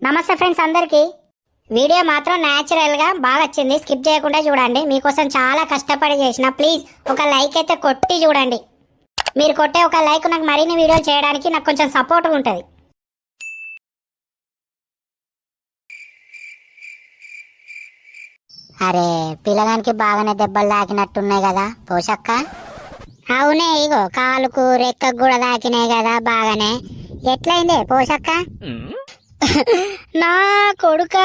నమస్తే ఫ్రెండ్స్ అందరికీ. వీడియో మాత్రం న్యాచురల్గా బాగా వచ్చింది, స్కిప్ చేయకుండా చూడండి. మీకోసం చాలా కష్టపడి చేసిన. ప్లీజ్ ఒక లైక్ అయితే కొట్టి చూడండి. మీరు కొట్టే ఒక లైక్ నాకు మరిన్ని వీడియోలు చేయడానికి నాకు కొంచెం సపోర్ట్గా ఉంటుంది. అరే పిల్లగానికి బాగానే దెబ్బలు తాకినట్టున్నాయి కదా పోషక్క. అవునే, ఇగో కాలుకు రెక్కకు కూడా తాకినాయి కదా బాగానే. ఎట్లయిందే పోషక్క? నా కొడుక,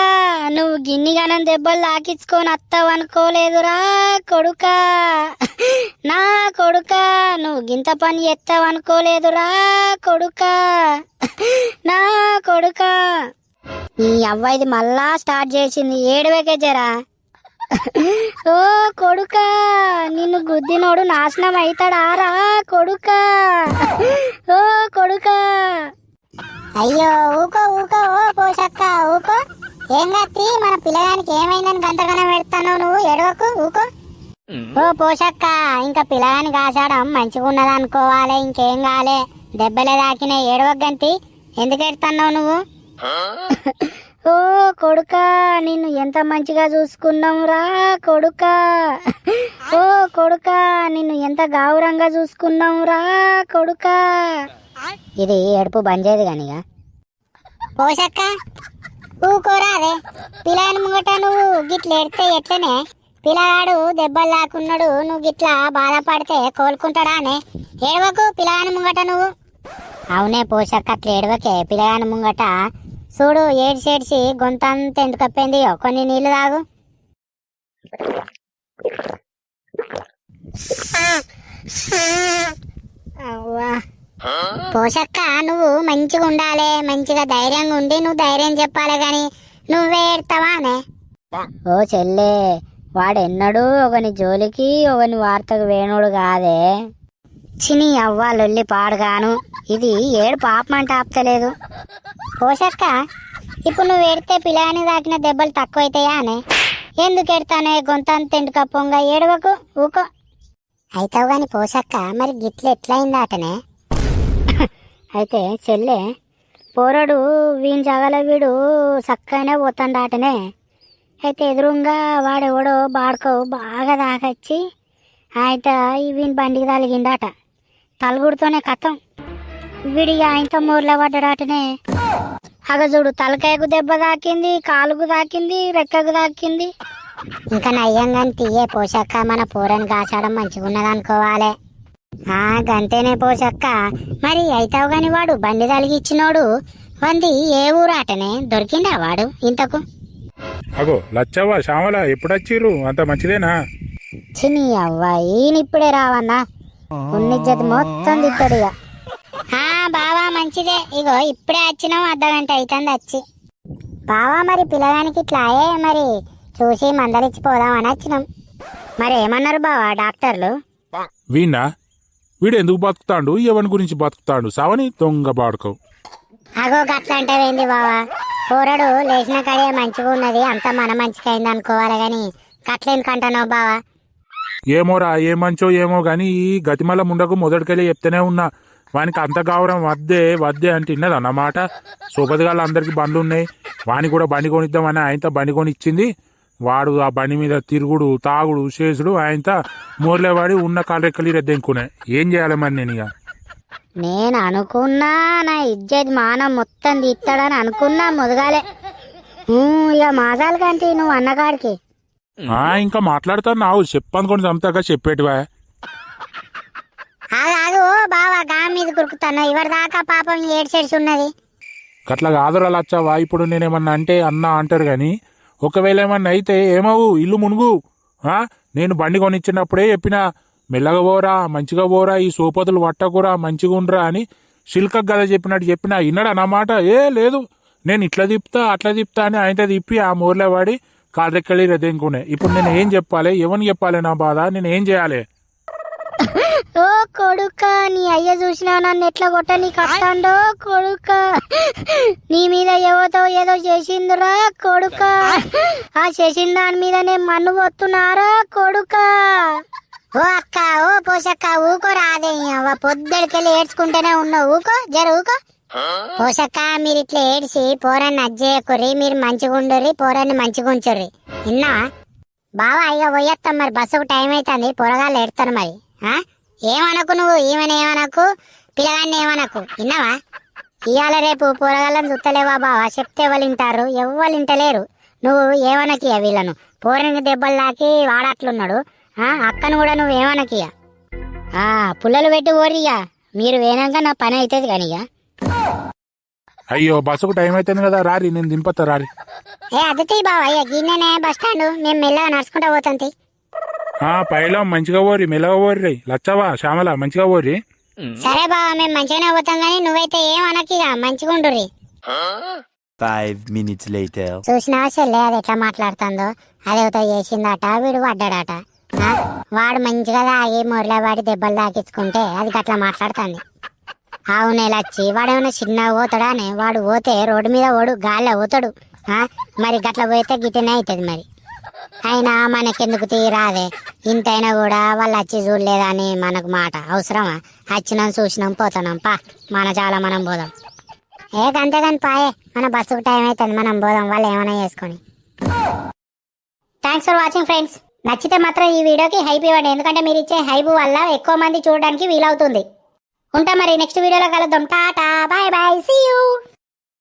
నువ్వు గిన్నిగానం దెబ్బలు తాకించుకొని వస్తావనుకోలేదురా కొడుక. నా కొడుక, నువ్వు గింత పని ఎత్తావనుకోలేదురా కొడుక. నా కొడుక, ఈ అవ్వది మళ్ళా స్టార్ట్ చేసింది, ఏడువేకే జరా. ఓ కొడుక, నిన్ను గుద్దినోడు నాశనం అవుతాడారా కొడుక. ఓ కొడుక. అయ్యో ఊకో ఊకో ఓ పోషక్క ఊకో. ఏం కత్తి మన పిల్లగానికి ఏమైందని గంటగనం పెడతాను, నువ్వు ఎడవకు ఊకో. ఓ పోషక్క, ఇంకా పిల్లగాని కాసాడం మంచిగా ఉన్నది అనుకోవాలి, ఇంకేం కాలే. దెబ్బలే దాకిన ఏడవగంతి, ఎందుకు ఎడతాన్నావు నువ్వు? ఓ కొడుక, నిన్ను ఎంత మంచిగా చూసుకున్నావురా కొడుక. ఓ కొడుక, నిన్ను ఎంత గౌరవంగా చూసుకున్నావురా కొడుక. ఇది ఏడుపు బంజేది కానిగా. పోషక్క ఊకోరా, అదే పిల్లాని ముంగట నువ్వు గిట్ల ఎడితే ఎట్లనే? పిల్లగాడు దెబ్బలు లాక్కున్నాడు, నువ్వు గిట్లా బాధపడితే కోలుకుంటాడానే? ఏడవకు పిల్లగాని ముంగట నువ్వు. అవునే పోషక్క, అట్లా ఏడవకే పిల్లగాని ముంగట. చూడు ఏడ్చేడ్చి గొంతంత ఎందుకు కప్పిందియో, కొన్ని నీళ్లు తాగు. పోషక్క, నువ్వు మంచిగా ఉండాలి, మంచిగా ధైర్యంగా ఉండి నువ్వు ధైర్యం చెప్పాలి గాని నువ్వే ఏడతావానే? ఓ చెల్లే, వాడెన్నడూ ఒకని జోలికి ఒకని వార్తకు వేణుడు కాదే. చిని అవ్వాలొల్లి పాడుగాను, ఇది ఏడు పాపమంట ఆపుతలేదు. పోషక్క, ఇప్పుడు నువ్వు ఏడితే పిల్లాని తాకిన దెబ్బలు తక్కువ అవుతాయా అనే? ఎందుకు ఎడతానే గొంతంత ఎండుక పొంగ, ఏడవకు ఊకో. అవుతావు గాని పోషక్క, మరి గిట్ల ఎట్లయిందాటనే? అయితే చెల్లె, పోరడు వీని జగల వీడు చక్కగానే పోతాడాటనే. అయితే ఎదురుగా వాడెవడో బాడుకో బాగా దాకొచ్చి ఆయన వీని బండికి తలిగిండాట. తలుగుడుతోనే కథం వీడి ఆయనతో మూర్లో పడ్డాడటనే. అగజుడు తలకాయకు దెబ్బ తాకింది, కాలుకు తాకింది, రెక్కకు తాకింది. ఇంకా నయ్యంగాని తీయే పోషక్క, మన పూరని కాచాడం మంచిగా ఉన్నది అనుకోవాలి. గంతేనే పోషక్క. మరి అయితావు గాని వాడు బండి తలిగిచ్చినోడు వంది ఏ ఊరాటనే? దొరికిండా వాడు ఇంతకు? అగో లచ్చవ్వ శ్యామల ఎప్పుడొచ్చిర్రు? అంత మంచిదేనా? చిని అవ్వ, ఈయనిప్పుడే రావన్నా, ఉన్నిజ్జతి మొత్తం తిట్టడిగా. బావా మంచిదే, ఇగో ఇప్పుడే వచ్చినాం, అర్ధగంట అవుతుంది వచ్చి. బావా మరి పిల్లగానికి ఇట్లాయే, మరి చూసి మందలిచ్చిపోదామని వచ్చినాం. మరి ఏమన్నారు బావా డాక్టర్లు? వీణా వీడు ఎందుకు బతుకుతాడు, ఎవరి గురించి బతుకుతాడు సావని దొంగ బాడుకో. అగో గట్లంటావేంది బావా? కూరడు లేచిన కడే మంచిగా ఉన్నది, అంతా మన మంచికైంది అనుకోవాలి గాని గట్లేందుకంటున్నావు బావా? ఏమోరా, ఏ మంచో ఏమో గాని ఈ గతిమల ముండకు మొదటికెళ్ళి చెప్తూనే ఉన్నా, వానికి అంత గౌరవం వద్దే వద్దే అంటే ఇన్నది అన్నమాట. సోపతిగాళ్ళు అందరికి బండ్లు ఉన్నాయి, వానికి కూడా బండి కొనిద్దామని ఆయనతో బండి కొనిచ్చింది. వాడు ఆ బండి మీద తిరుగుడు తాగుడు చేసుడు, ఆయనతో మోర్లేవాడి ఉన్న కాళ్ళెక్కలి రెద్దెంకునే. ఏం చేయాలి మరి నేను? ఇక నేను అనుకున్నా నా ఇజ్జత్ మానం మొత్తం తీస్తాడని అనుకున్నా ముదగాలే. ఇక మాసాల కంటే నువ్వు అన్నగాడికి ఇంకా మాట్లాడతాను, నావు చెప్పనుకొని చంపుతాగా చెప్పేటివా? ఆగు బావా, గా మీద కురుకుతాను ఇవరి దాకా పాపం ఏడ్చేడ్చి ఉన్నది. అట్లా కాదురా లచ్చవా, ఇప్పుడు నేనేమన్నా అంటే అన్నా అంటారు గాని ఒకవేళ ఏమన్నా అయితే ఏమవు, ఇల్లు మునుగు. నేను బండి కొనిచ్చినప్పుడే చెప్పినా, మెల్లగా పోరా, మంచిగా పోరా, ఈ సోపతులు పట్టకురా, మంచిగా ఉండరా అని శిల్కకు గద చెప్పినట్టు చెప్పినా. ఇన్నాడు అన్నమాట. లేదు నేను ఇట్లా తిప్పుతా అట్లా తిప్పుతా అని ఆయనతో తిప్పి ఆ మూర్లో వాడి కాదెక్కడి రెదెంకునే. ఇప్పుడు నేను ఏం చెప్పాలి, ఎవరిని చెప్పాలి నా బాధ, నేను ఏం చేయాలి? ఓ కొడుక, నీ అయ్య చూసినా నన్ను ఎట్లా కొట్ట నీకు అత్తాండో కొడుక. నీ మీద ఎవతో ఏదో చేసిందిరా కొడుక, ఆ చేసిన దాని మీద నేను మన్ను పోతున్నారా కొడుక. ఓ అక్క, ఓ పోషక్క ఊకో రాదే, పొద్దుడికెళ్ళి ఏడ్చుకుంటేనే ఉన్నావు, ఊకో జర ఊకో. పోషక్క మీరు ఇట్లా ఏడిసి పోరాన్ని అజ్జేయకుర్రి, మీరు మంచిగా ఉండుర్రి, పోరాన్ని మంచిగా ఉంచుర్రి. విన్నా బావా? అయ్యో పోయేస్తాం మరి, బస్సుకు టైం అవుతుంది, పొరగాళ్ళు ఎడతారు మరి. ఏమనకు నువ్వు, ఈమెను ఏమనకు, పిల్లగాన్ని ఏమనకు, విన్నావా? ఇవాళ రేపు పోరగాళ్ళని చూస్తలేవా బావా? చెప్తే ఎవరు వింటారు? ఎవ్వరు వింటలేరు. నువ్వు ఏమనకియ వీళ్ళను, పోరానికి దెబ్బలు తాకి వాడట్లున్నాడు. అక్కను కూడా నువ్వు ఏమనకియ. పుల్లలు పెట్టి ఓరియ్యా, మీరు వేనాక నా పని అవుతుంది కానీ. అయ్యో బస్సుకు టైం అవుతుంది కదా, రారి నేను దింపతా రారి. అదితి బావ, అయ్యా గిన్నెనే బస్ స్టాండ్, మేము మెల్లగా నడుచుకుంటా పోతుంది. పైలం మంచిగా ఓరి, మెల్లగా ఓరి రే. లచ్చవా శ్యామల మంచిగా ఓరి. సరే బావ, మేము మంచిగానే పోతాం కానీ నువ్వైతే ఏమనకిగా, మంచిగా ఉండుర్రి. 5 minutes later. చూసినా చెల్లె అది ఎట్లా మాట్లాడుతుందో, అదేతో చేసిందట, వీడు పడ్డాడట. వాడు మంచిగా తాగి మొరలే వాడి దెబ్బలు తాకించుకుంటే అది గట్లా మాట్లాడుతుంది. అవునే లచ్చి, వాడేమన్నా చిన్నగా పోతాడా అని? వాడు పోతే రోడ్డు మీద ఓడు, గాల్లో పోతాడు. మరి గట్ల పోతే గిట్టనే అవుతుంది మరి. అయినా మనకెందుకు తీరాదే, ఇంతైనా కూడా వాళ్ళు వచ్చి చూడలేదని మనకు మాట అవసరమా? వచ్చినాం చూసినాం పోతున్నాం, పా మన చాలా మనం పోదాం. అంతేగాని పాయే, మన బస్సుకు టైం అవుతుంది, మనం పోదాం, వాళ్ళు ఏమైనా చేసుకొని. Thanks for watching friends. నచ్చితే మాత్రం ఈ వీడియోకి హైప్ ఇవ్వండి, ఎందుకంటే మీరు ఇచ్చే హైప్ వల్ల ఎక్కువ మంది చూడడానికి వీలవుతుంది. ఉంటాం మరి, నెక్స్ట్ వీడియోలో కలుద్దాం. Tata, bye bye, see you.